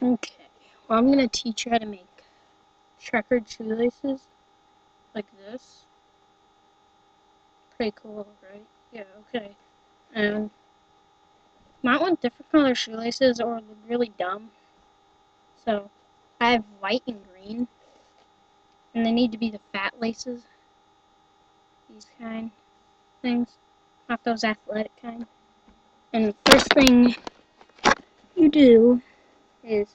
Okay, well, I'm going to teach you how to make checkered shoelaces like this. Pretty cool, right? Yeah, okay. And you might want different color shoelaces or look really dumb. So, I have white and green, and they need to be the fat laces. These kind things, not those athletic kind. And the first thing you do is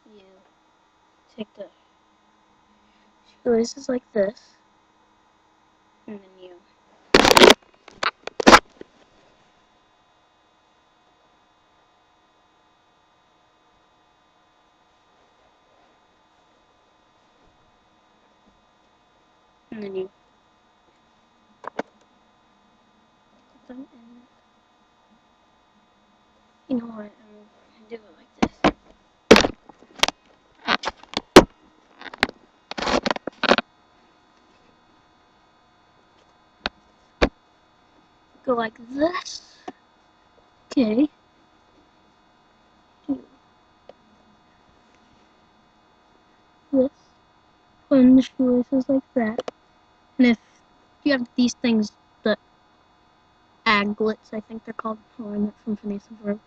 you take the shoelaces like this, and then you put them in. You know what? I'm gonna do it like this. Go like this. Okay. Do this. Put in the shoelaces like that. And if you have these things, the aglets, I think they're called. I learned that from Phineas and Ferb.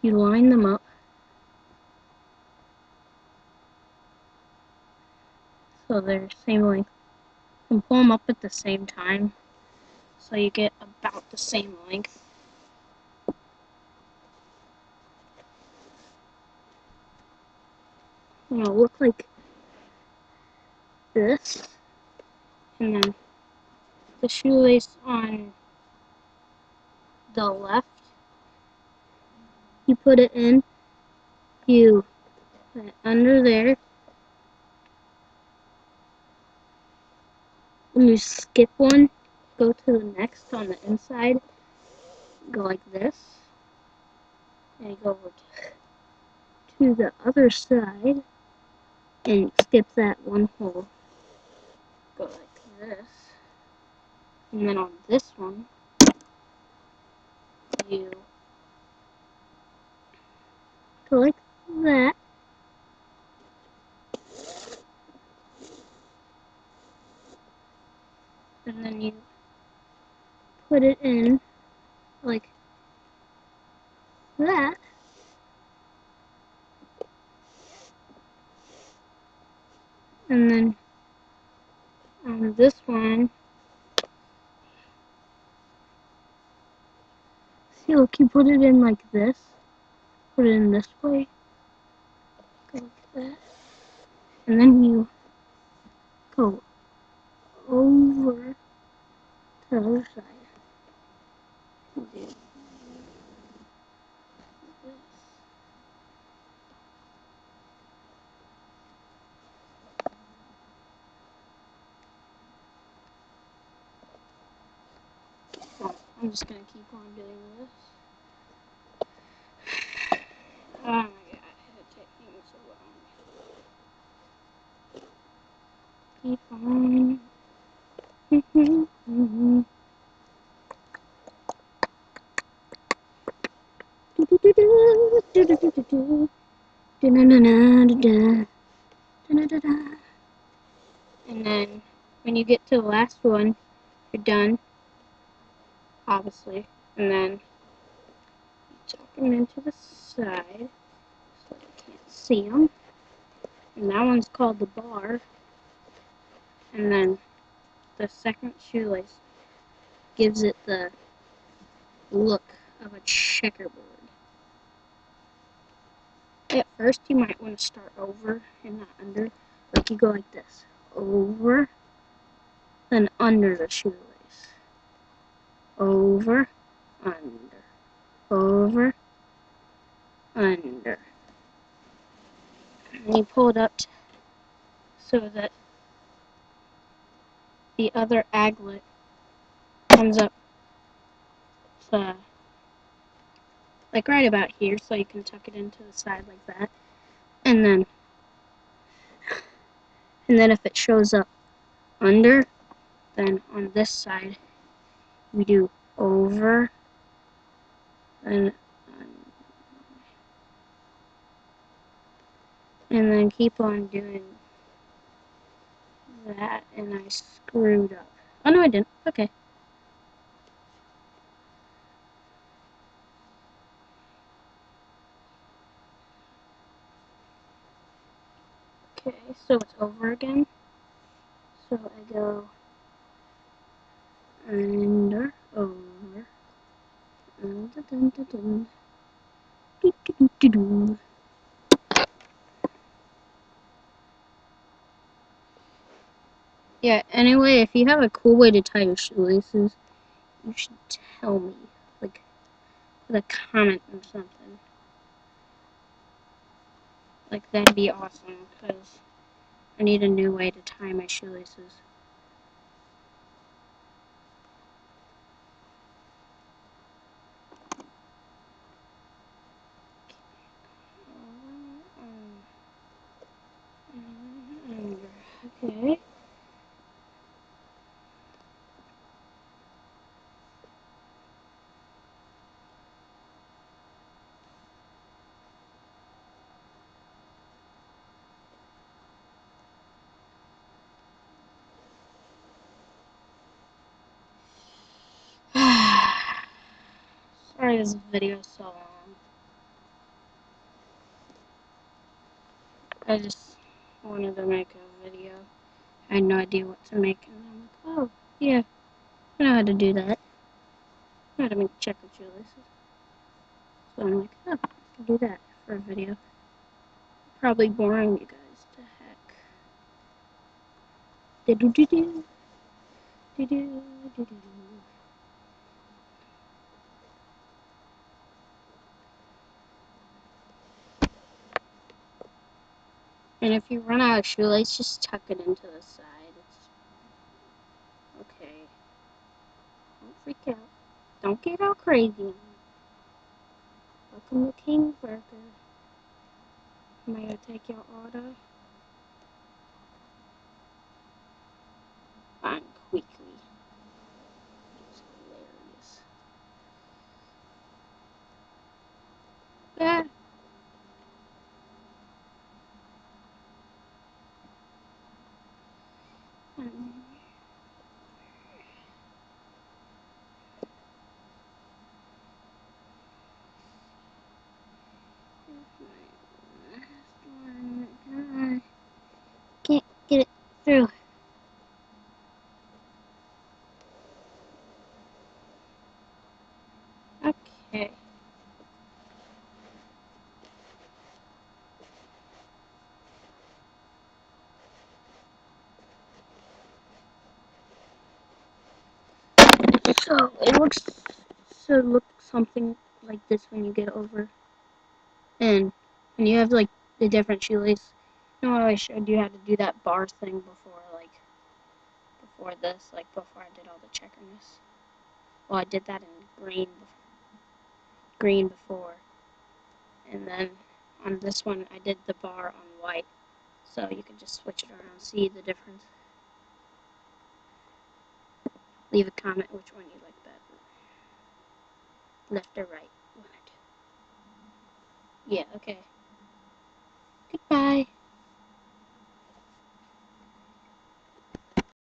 You line them up. So they're same length. And pull them up at the same time. So you get about the same length. And it'll look like this. And then the shoelace on the left, you put it in, you put it under there, and you skip one, go to the next on the inside, go like this, and you go over to the other side, and skip that one hole, go like this, and then on this one, you go like that, and then you put it in like that, and then on this one, see, look, you put it in like this, put it in this way, go like that, and then you go over to the other side. Do this. Well, I'm just gonna keep on doing this. Oh my god, it's taking so long. Keep on. And then when you get to the last one, you're done, obviously. And then you tuck them into the side so you can't see them. And that one's called the bar. And then the second shoelace gives it the look of a checkerboard. At first, you might want to start over and not under. Like you go like this. Over, then under the shoelace. Over, under. Over, under. And you pull it up so that the other aglet comes up to, like right about here, so you can tuck it into the side like that. And then if it shows up under, then on this side, we do over, and then keep on doing that, and I screwed up. Oh no, I didn't. Okay. Okay, so it's over again. So I go under, over, dun, dun, dun, dun. Do, do, do, do, do. Yeah, anyway, if you have a cool way to tie your shoelaces, you should tell me. Like, put a comment or something. Like, that'd be awesome, because I need a new way to tie my shoelaces. Okay. Sorry this video is so long. I just wanted to make a video. I had no idea what to make, and I'm like, oh, yeah, I know how to do that. I know how to make chocolate shoelaces. So I'm like, oh, I can do that for a video. Probably boring you guys to heck. Do-do-do-do. Do-do-do-do-do. And if you run out of shoelace, just tuck it into the side. It's okay. Don't freak out. Don't get all crazy. Welcome to King Burger. Am I gonna take your order? Fine, quickly. It's hilarious. Ah. Can't get it through. Okay. So it looks something like this when you get over, and you have like the different shoelace. You know, I showed you how to do that bar thing before, like before this, like before I did all the checkerness. Well, I did that in green before, and then on this one I did the bar on white. So you can just switch it around, see the difference. Leave a comment which one you like better, left or right. Yeah, okay. Goodbye.